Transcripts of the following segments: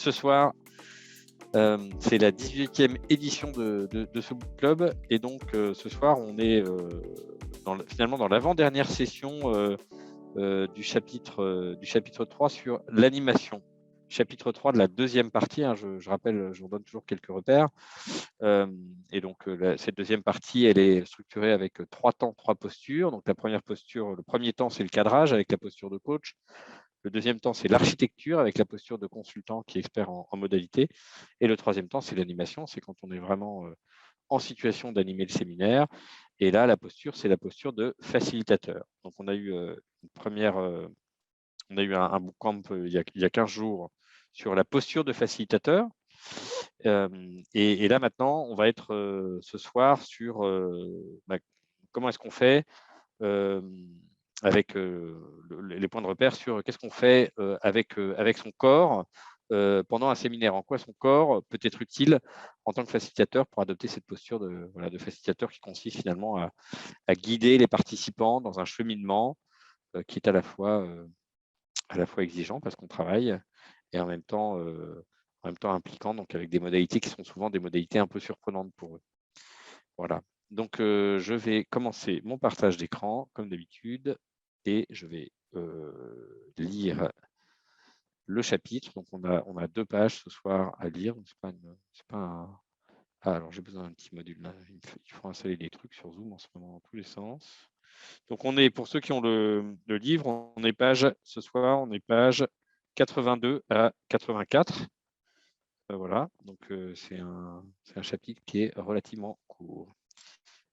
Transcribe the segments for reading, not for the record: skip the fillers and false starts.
ce soir, c'est la 18e édition de ce book club. Et donc, ce soir, on est finalement dans l'avant-dernière session du chapitre 3 sur l'animation. Chapitre 3 de la deuxième partie, hein, je rappelle, je vous donne toujours quelques repères. Et donc, cette deuxième partie, elle est structurée avec 3 temps, 3 postures. Donc, la première posture, le premier temps, c'est le cadrage avec la posture de coach. Le deuxième temps, c'est l'architecture avec la posture de consultant qui est expert en modalité. Et le troisième temps, c'est l'animation. C'est quand on est vraiment en situation d'animer le séminaire. Et là, la posture, c'est la posture de facilitateur. Donc, on a eu on a eu un bootcamp il y a 15 jours sur la posture de facilitateur. Et là, maintenant, on va être ce soir sur comment est-ce qu'on fait avec les points de repère sur qu'est-ce qu'on fait avec son corps pendant un séminaire, en quoi son corps peut être utile en tant que facilitateur pour adopter cette posture de facilitateur qui consiste finalement à guider les participants dans un cheminement qui est à la fois exigeant parce qu'on travaille et en même temps impliquant, donc avec des modalités qui sont souvent des modalités un peu surprenantes pour eux. Voilà. Donc, je vais commencer mon partage d'écran, comme d'habitude, et je vais lire le chapitre. Donc, on a 2 pages ce soir à lire. Alors, j'ai besoin d'un petit module là. Il faut installer des trucs sur Zoom en ce moment dans tous les sens. Donc, pour ceux qui ont le livre, ce soir, on est page 82 à 84. Voilà, donc c'est un chapitre qui est relativement court.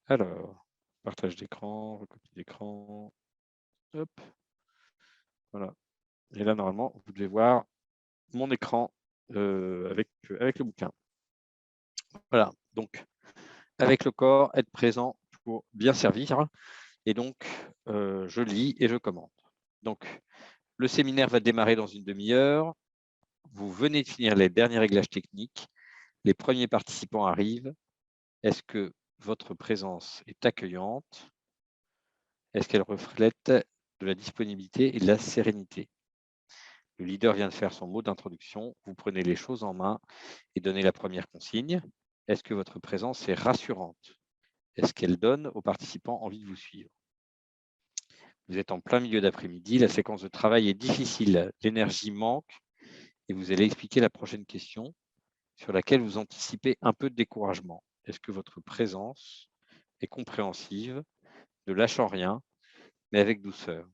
Alors, partage d'écran, recopie d'écran, hop, voilà. Et là, normalement, vous devez voir mon écran avec le bouquin. Voilà, donc, avec le corps, être présent pour bien servir. Et donc, je lis et je commente. Donc, le séminaire va démarrer dans une demi-heure. Vous venez de finir les derniers réglages techniques. Les premiers participants arrivent. Est-ce que votre présence est accueillante? Est-ce qu'elle reflète de la disponibilité et de la sérénité? Le leader vient de faire son mot d'introduction. Vous prenez les choses en main et donnez la première consigne. Est-ce que votre présence est rassurante? Est-ce qu'elle donne aux participants envie de vous suivre? Vous êtes en plein milieu d'après-midi. La séquence de travail est difficile. L'énergie manque et vous allez expliquer la prochaine question sur laquelle vous anticipez un peu de découragement. Est-ce que votre présence est compréhensive, ne lâchant rien, mais avec douceur?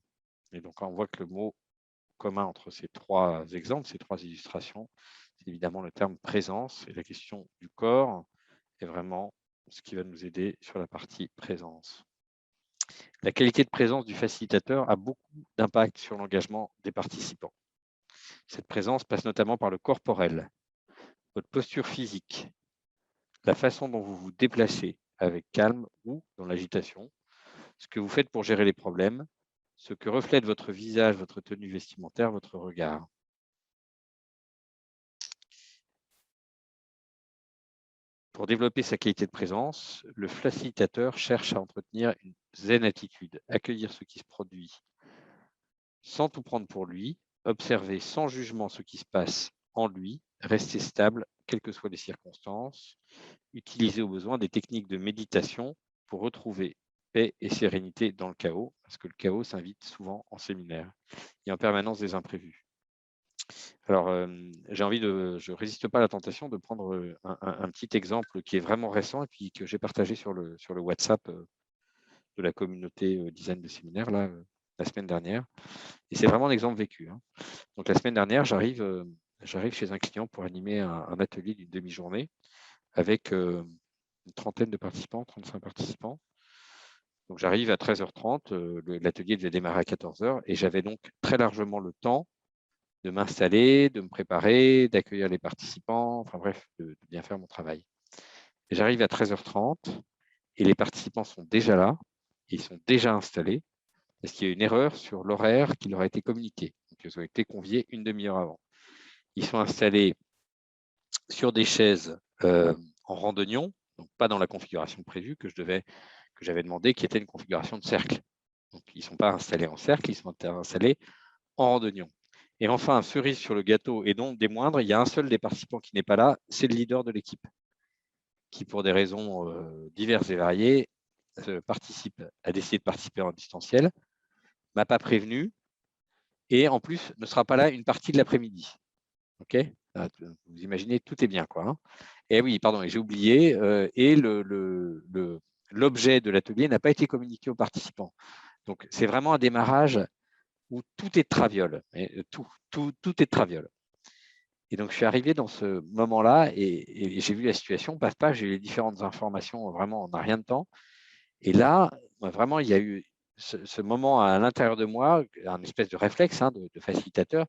Et donc, on voit que le mot commun entre ces 3 exemples, ces 3 illustrations, c'est évidemment le terme présence, et la question du corps est vraiment ce qui va nous aider sur la partie présence. La qualité de présence du facilitateur a beaucoup d'impact sur l'engagement des participants. Cette présence passe notamment par le corporel, votre posture physique, la façon dont vous vous déplacez avec calme ou dans l'agitation, ce que vous faites pour gérer les problèmes, ce que reflète votre visage, votre tenue vestimentaire, votre regard. Pour développer sa qualité de présence, le facilitateur cherche à entretenir une zen attitude, accueillir ce qui se produit sans tout prendre pour lui, observer sans jugement ce qui se passe en lui, rester stable, quelles que soient les circonstances, utiliser au besoin des techniques de méditation pour retrouver paix et sérénité dans le chaos, parce que le chaos s'invite souvent en séminaire et en permanence des imprévus. Alors, je ne résiste pas à la tentation de prendre un petit exemple qui est vraiment récent et puis que j'ai partagé sur le WhatsApp de la communauté design de séminaire là, la semaine dernière. Et c'est vraiment un exemple vécu. Hein. Donc, la semaine dernière, j'arrive chez un client pour animer un atelier d'une demi-journée avec une trentaine de participants, 35 participants. Donc, j'arrive à 13h30, l'atelier devait démarrer à 14h et j'avais donc très largement le temps de m'installer, de me préparer, d'accueillir les participants, enfin bref, de bien faire mon travail. J'arrive à 13h30 et les participants sont déjà là, ils sont déjà installés, parce qu'il y a une erreur sur l'horaire qui leur a été communiqué. Donc, ils ont été conviés une demi-heure avant. Ils sont installés sur des chaises en randonnion, donc pas dans la configuration prévue que j'avais demandé, qui était une configuration de cercle. Donc, ils ne sont pas installés en cercle, ils sont installés en randonnion. Et enfin, cerise sur le gâteau, et donc des moindres, il y a un seul des participants qui n'est pas là, c'est le leader de l'équipe, qui pour des raisons diverses et variées a décidé de participer en distanciel, m'a pas prévenu, et en plus ne sera pas là une partie de l'après-midi. Ok, vous imaginez, tout est bien, quoi. Hein. Et oui, pardon, j'ai oublié, et l'objet de l'atelier n'a pas été communiqué aux participants. Donc, c'est vraiment un démarrage où tout est de traviole. Tout est de traviole. Et donc, je suis arrivé dans ce moment-là et j'ai vu la situation, passe pas, j'ai eu les différentes informations, vraiment, on n'a rien de temps. Et là, vraiment, il y a eu ce moment à l'intérieur de moi, un espèce de réflexe de facilitateur,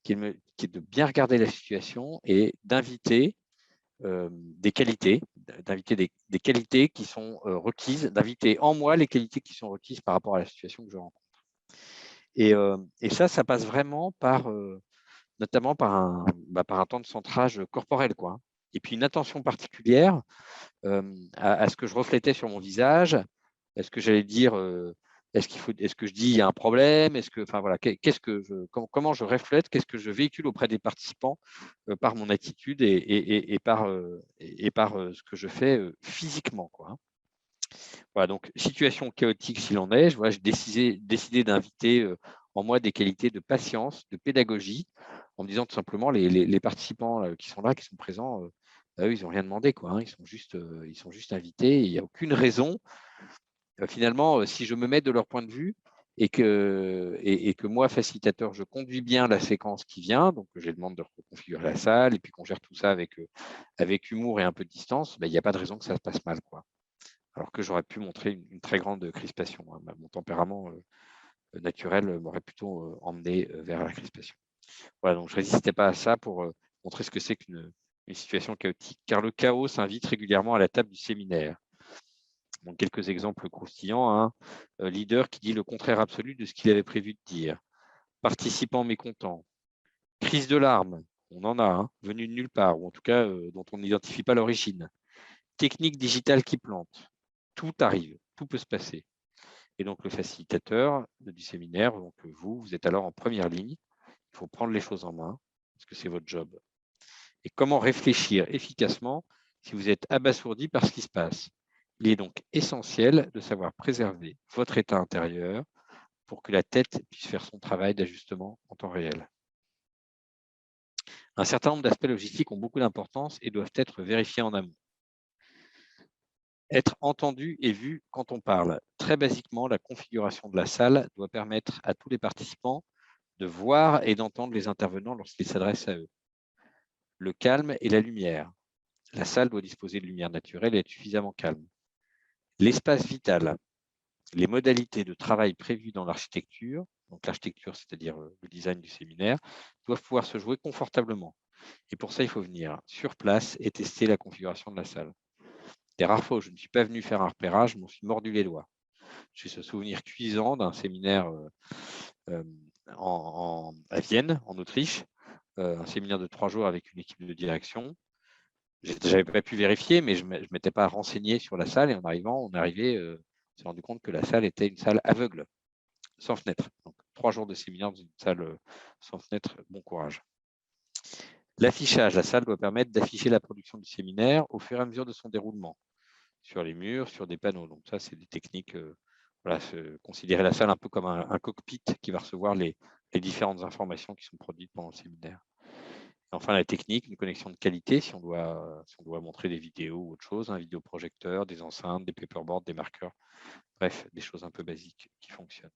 qui est de bien regarder la situation et d'inviter des qualités, des qualités qui sont requises, d'inviter en moi les qualités qui sont requises par rapport à la situation que je rencontre. Et ça passe vraiment par, notamment par un temps de centrage corporel, quoi. Et puis une attention particulière à ce que je reflétais sur mon visage. Est-ce que j'allais dire, est-ce que je dis il y a un problème, comment je reflète, qu'est-ce que je véhicule auprès des participants par mon attitude et par ce que je fais physiquement, quoi. Hein. Voilà, donc situation chaotique s'il en est. J'ai décidé d'inviter en moi des qualités de patience, de pédagogie, en me disant tout simplement les participants qui sont là, qui sont présents, eux, ils n'ont rien demandé, quoi. Hein. Ils sont juste invités. Il n'y a aucune raison. Finalement, si je me mets de leur point de vue et que moi, facilitateur, je conduis bien la séquence qui vient, donc je les demande de reconfigurer la salle et puis qu'on gère tout ça avec humour et un peu de distance, ben, il n'y a pas de raison que ça se passe mal, quoi. Alors que j'aurais pu montrer une très grande crispation. Hein. Mon tempérament naturel m'aurait plutôt emmené vers la crispation. Voilà, donc je ne résistais pas à ça pour montrer ce que c'est qu'une situation chaotique, car le chaos s'invite régulièrement à la table du séminaire. Donc, quelques exemples croustillants. Hein. Leader qui dit le contraire absolu de ce qu'il avait prévu de dire. Participant mécontent. Crise de larmes, on en a, hein, venue de nulle part, ou en tout cas dont on n'identifie pas l'origine. Technique digitale qui plante. Tout arrive, tout peut se passer. Et donc, le facilitateur du séminaire, donc vous êtes alors en première ligne. Il faut prendre les choses en main, parce que c'est votre job. Et comment réfléchir efficacement si vous êtes abasourdi par ce qui se passe? Il est donc essentiel de savoir préserver votre état intérieur pour que la tête puisse faire son travail d'ajustement en temps réel. Un certain nombre d'aspects logistiques ont beaucoup d'importance et doivent être vérifiés en amont. Être entendu et vu quand on parle. Très basiquement, la configuration de la salle doit permettre à tous les participants de voir et d'entendre les intervenants lorsqu'ils s'adressent à eux. Le calme et la lumière. La salle doit disposer de lumière naturelle et être suffisamment calme. L'espace vital. Les modalités de travail prévues dans l'architecture, donc l'architecture, c'est-à-dire le design du séminaire, doivent pouvoir se jouer confortablement. Et pour ça, il faut venir sur place et tester la configuration de la salle. Des rares fois où je ne suis pas venu faire un repérage, je m'en suis mordu les doigts. J'ai ce souvenir cuisant d'un séminaire à Vienne, en Autriche, un séminaire de 3 jours avec une équipe de direction. Je n'avais pas pu vérifier, mais je ne m'étais pas renseigné sur la salle. Et en arrivant, on s'est rendu compte que la salle était une salle aveugle, sans fenêtre. Donc, 3 jours de séminaire dans une salle sans fenêtre, bon courage. L'affichage, la salle doit permettre d'afficher la production du séminaire au fur et à mesure de son déroulement, sur les murs, sur des panneaux. Donc ça, c'est des techniques, considérer la salle un peu comme un cockpit qui va recevoir les différentes informations qui sont produites pendant le séminaire. Et enfin, la technique, une connexion de qualité, si on doit montrer des vidéos ou autre chose, un vidéoprojecteur, des enceintes, des paperboards, des marqueurs, bref, des choses un peu basiques qui fonctionnent.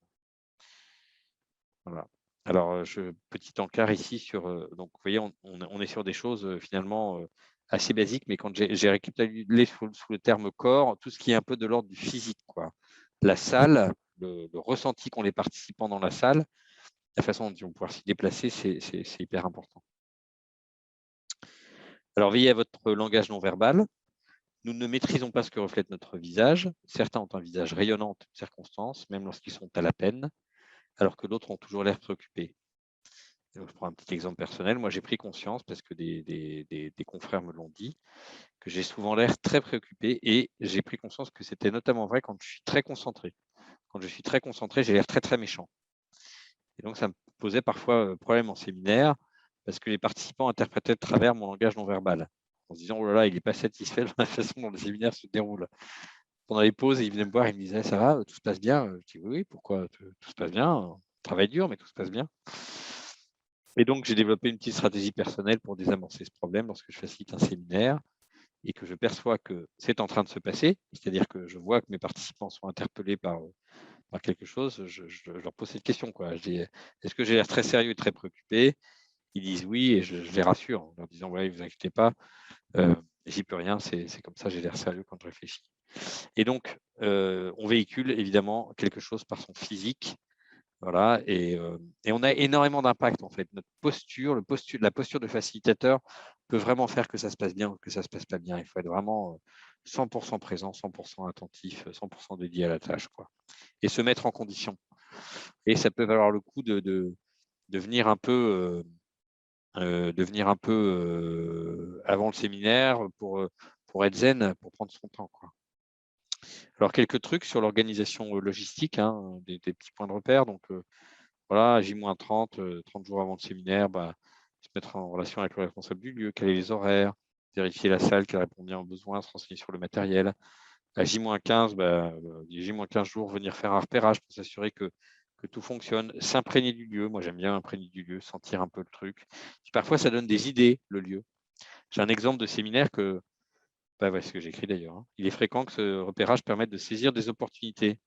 Voilà. Alors, petit encart ici sur. Donc, vous voyez, on est sur des choses finalement assez basiques, mais quand j'ai récapitulé sous le terme corps, tout ce qui est un peu de l'ordre du physique, quoi. La salle, le ressenti qu'ont les participants dans la salle, la façon dont ils vont pouvoir s'y déplacer, c'est hyper important. Alors, veillez à votre langage non verbal. Nous ne maîtrisons pas ce que reflète notre visage. Certains ont un visage rayonnant en toutes circonstances, même lorsqu'ils sont à la peine, alors que d'autres ont toujours l'air préoccupés. Je prends un petit exemple personnel. Moi, j'ai pris conscience, parce que des confrères me l'ont dit, que j'ai souvent l'air très préoccupé et j'ai pris conscience que c'était notamment vrai quand je suis très concentré. Quand je suis très concentré, j'ai l'air très, très méchant. Et donc, ça me posait parfois problème en séminaire parce que les participants interprétaient de travers mon langage non verbal en se disant « Oh là là, il n'est pas satisfait de la façon dont le séminaire se déroule ». Pendant les pauses, il venait me voir, il me disait « Ça va, tout se passe bien ?» Je dis « Oui, pourquoi tout se passe bien, on travaille dur, mais tout se passe bien ». Et donc, j'ai développé une petite stratégie personnelle pour désamorcer ce problème lorsque je facilite un séminaire et que je perçois que c'est en train de se passer, c'est-à-dire que je vois que mes participants sont interpellés par quelque chose, je leur pose cette question, quoi. Je dis, est-ce que j'ai l'air très sérieux et très préoccupé? Ils disent oui, et je les rassure en leur disant, ouais, ne vous inquiétez pas, j'y peux rien, c'est comme ça, j'ai l'air sérieux quand je réfléchis. Et donc, on véhicule évidemment quelque chose par son physique, voilà, et on a énormément d'impact en fait. Notre posture, la posture de facilitateur peut vraiment faire que ça se passe bien ou que ça se passe pas bien. Il faut être vraiment 100% présent, 100% attentif, 100% dédié à la tâche, quoi. Et se mettre en condition. Et ça peut valoir le coup de venir un peu, avant le séminaire pour être zen, pour prendre son temps, quoi. Alors, quelques trucs sur l'organisation logistique, hein, des petits points de repère. Donc, voilà, J-30, 30 jours avant le séminaire, se mettre en relation avec le responsable du lieu, caler les horaires, vérifier la salle qu'elle répond bien aux besoins, se renseigner sur le matériel. À J-15, J-15 jours, venir faire un repérage pour s'assurer que tout fonctionne, s'imprégner du lieu. Moi, j'aime bien imprégner du lieu, sentir un peu le truc. Puis parfois, ça donne des idées, le lieu. J'ai un exemple de séminaire que, c'est ce que j'écris d'ailleurs. Hein. Il est fréquent que ce repérage permette de saisir des opportunités.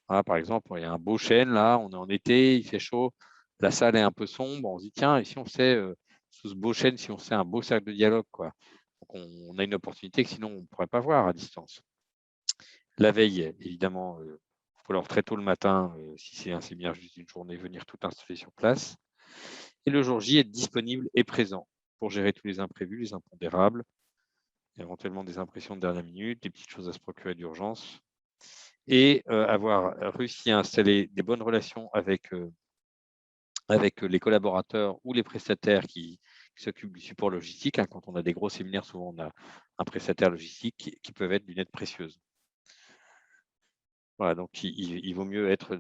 Voilà, par exemple, il y a un beau chêne, là, on est en été, il fait chaud, la salle est un peu sombre, on se dit, tiens, et si on fait, sous ce beau chêne, si on fait un beau cercle de dialogue, quoi. Donc, on a une opportunité que sinon, on ne pourrait pas voir à distance. La veille, évidemment, il faut leur très tôt le matin, si c'est un séminaire juste une journée, venir tout installer sur place. Et le jour J, être disponible et présent pour gérer tous les imprévus, les impondérables, éventuellement des impressions de dernière minute, des petites choses à se procurer d'urgence. Et avoir réussi à installer des bonnes relations avec les collaborateurs ou les prestataires qui s'occupent du support logistique. Hein. Quand on a des gros séminaires, souvent on a un prestataire logistique qui peuvent être d'une aide précieuse. Voilà, donc il vaut mieux être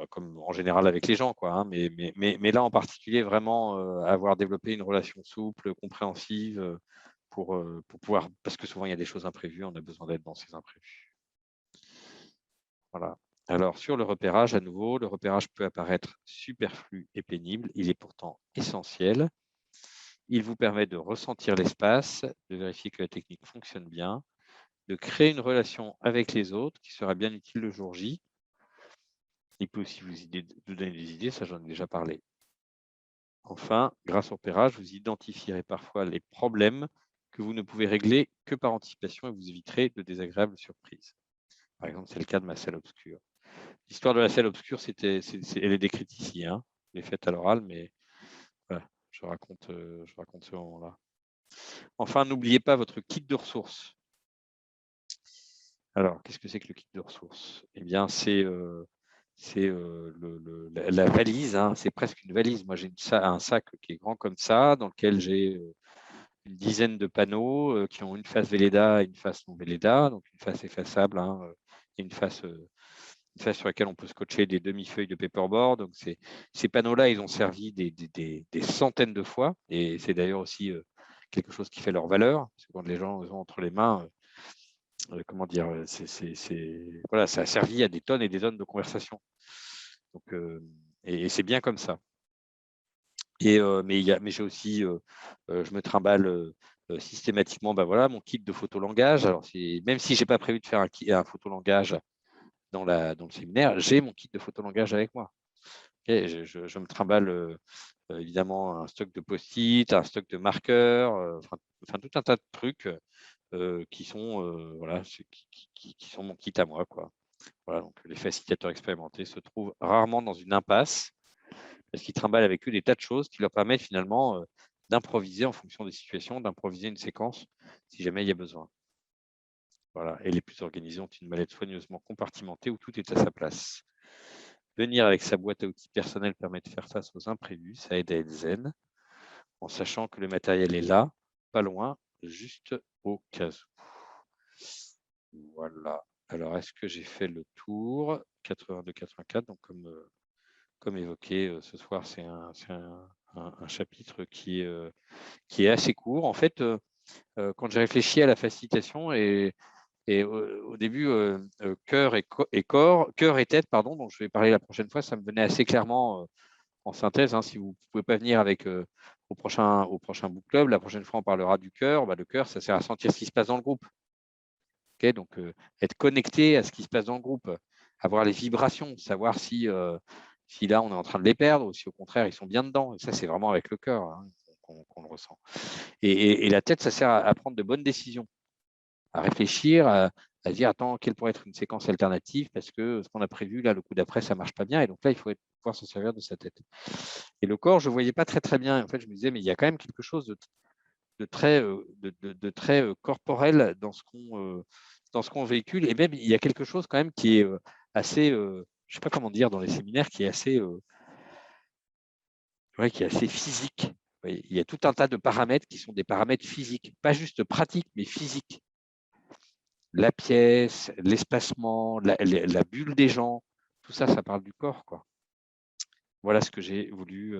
comme en général avec les gens, quoi. Hein, mais là en particulier, vraiment avoir développé une relation souple, compréhensive, pour pouvoir, parce que souvent il y a des choses imprévues, on a besoin d'être dans ces imprévus. Voilà. Alors sur le repérage, à nouveau, le repérage peut apparaître superflu et pénible, il est pourtant essentiel. Il vous permet de ressentir l'espace, de vérifier que la technique fonctionne bien, de créer une relation avec les autres qui sera bien utile le jour J. Il peut aussi vous donner des idées, ça j'en ai déjà parlé. Enfin, grâce au repérage, vous identifierez parfois les problèmes que vous ne pouvez régler que par anticipation et vous éviterez de désagréables surprises. Par exemple, c'est le cas de ma salle obscure. L'histoire de la salle obscure, elle est décrite ici. Hein. Je l'ai faite à l'oral, mais voilà, je raconte ce moment-là. Enfin, n'oubliez pas votre kit de ressources. Alors, qu'est-ce que c'est que le kit de ressources? Eh bien, c'est la valise. Hein, c'est presque une valise. Moi, j'ai un sac qui est grand comme ça, dans lequel j'ai une dizaine de panneaux qui ont une face Velleda et une face non Velleda, donc une face effaçable hein, et une face sur laquelle on peut scotcher des demi-feuilles de paperboard. Donc, ces panneaux-là, ils ont servi des centaines de fois, et c'est d'ailleurs aussi quelque chose qui fait leur valeur, parce que quand les gens ont entre les mains, comment dire, voilà, ça a servi à des tonnes et des tonnes de conversations. Donc, et c'est bien comme ça. Mais j'ai aussi, je me trimballe systématiquement, voilà, mon kit de photolangage. Alors, même si j'ai pas prévu de faire un photolangage dans le séminaire, j'ai mon kit de photolangage avec moi. Okay, je me trimballe évidemment un stock de post-it, un stock de marqueurs, enfin tout un tas de trucs qui sont voilà, qui sont mon kit à moi, quoi. Voilà, donc les facilitateurs expérimentés se trouvent rarement dans une impasse parce qu'ils trimballent avec eux des tas de choses qui leur permettent finalement d'improviser en fonction des situations, d'improviser une séquence si jamais il y a besoin. Voilà. Et les plus organisés ont une mallette soigneusement compartimentée où tout est à sa place. Venir avec sa boîte à outils personnelle permet de faire face aux imprévus, ça aide à être zen, en sachant que le matériel est là, pas loin, juste au cas où. Voilà. Alors, est-ce que j'ai fait le tour? 82-84. Donc, comme évoqué ce soir, c'est un chapitre qui est assez court. En fait, quand j'ai réfléchi à la facilitation et au début, cœur et tête, pardon, dont je vais parler la prochaine fois, ça me venait assez clairement en synthèse. Hein, si vous ne pouvez pas venir avec au prochain book club, la prochaine fois on parlera du cœur. Le cœur, ça sert à sentir ce qui se passe dans le groupe. Okay, donc, être connecté à ce qui se passe dans le groupe, avoir les vibrations, savoir si là on est en train de les perdre ou si au contraire ils sont bien dedans. Et ça, c'est vraiment avec le cœur hein, qu'on le ressent. Et la tête, ça sert à prendre de bonnes décisions, à réfléchir, à dire attends, quelle pourrait être une séquence alternative parce que ce qu'on a prévu là, le coup d'après, ça ne marche pas bien. Et donc là, il faut pouvoir se servir de sa tête. Et le corps, je ne voyais pas très bien. En fait, je me disais, mais il y a quand même quelque chose de très corporel dans ce qu'on véhicule. Et même, il y a quelque chose quand même qui est assez, je ne sais pas comment dire dans les séminaires, qui est assez physique. Il y a tout un tas de paramètres qui sont des paramètres physiques, pas juste pratiques, mais physiques. La pièce, l'espacement, la bulle des gens, tout ça, ça parle du corps, quoi. Voilà ce que j'ai voulu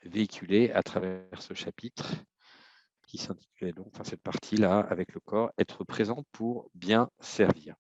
véhiculer à travers ce chapitre qui s'intitulait donc, cette partie-là, avec le corps, être présent pour bien servir.